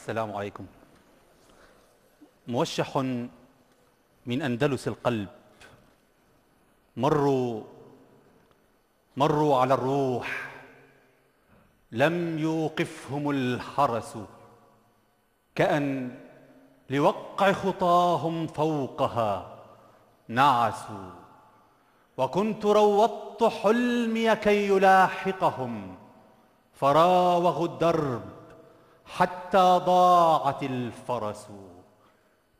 السلام عليكم. موشح من أندلس القلب مروا على الروح، لم يوقفهم الحرس، كأن لوقع خطاهم فوقها نعسوا. وكنت روضت حلمي كي يلاحقهم، فراوغوا الدرب حتى ضاعت الفرس.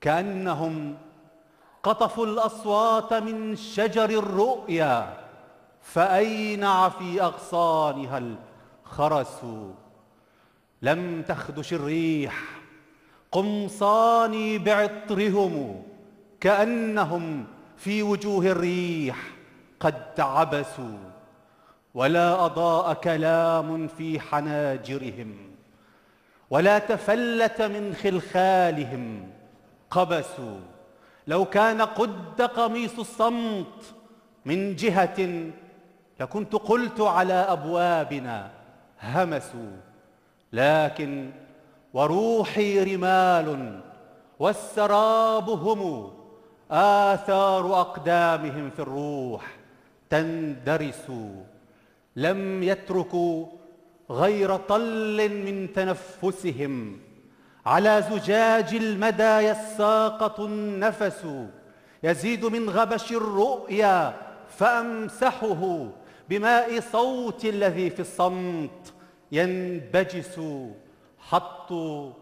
كأنهم قطفوا الأصوات من شجر الرؤيا، فأينع في أغصانها الخرس. لم تخدش الريح قمصاني بعطرهم، كأنهم في وجوه الريح قد عبسوا. ولا أضاء كلام في حناجرهم، ولا تفلت من خلخالهم قبس. لو كان قد قميص الصمت من جهة، لكنت قلت على أبوابنا همسوا. لكن وروحي رمال والسراب هم، آثار أقدامهم في الروح تندرس. لم يتركوا غير طل من تنفسهم، على زجاج المدى يساقط النفس. يزيد من غبش الرؤيا فأمسحه بماء صوت الذي في الصمت ينبجس. حطوا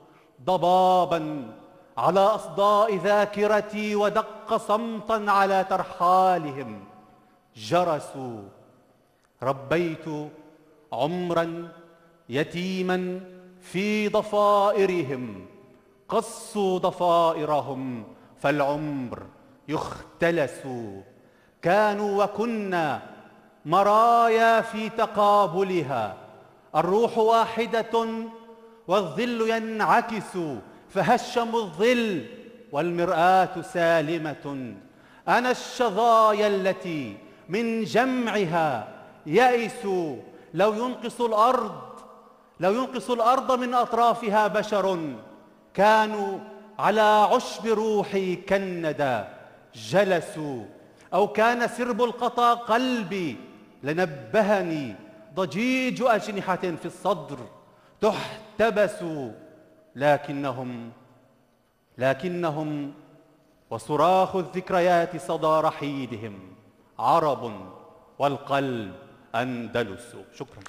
ضبابا على أصداء ذاكرتي، ودق صمتا على ترحالهم جرسوا. ربيت عمرا يتيما في ضفائرهم، قصوا ضفائرهم فالعمر يختلس. كانوا وكنا مرايا في تقابلها، الروح واحدة والظل ينعكس، فهشموا الظل والمرآة سالمة. أنا الشظايا التي من جمعها يئسوا. لو ينقص الأرض من أطرافها بشر، كانوا على عشب روحي كالندى جلسوا. أو كان سرب القطا قلبي لنبهني ضجيج أجنحة في الصدر تحتبس. لكنهم وصراخ الذكريات صدى رحيلهم عرب، والقلب أندلس. شكرا.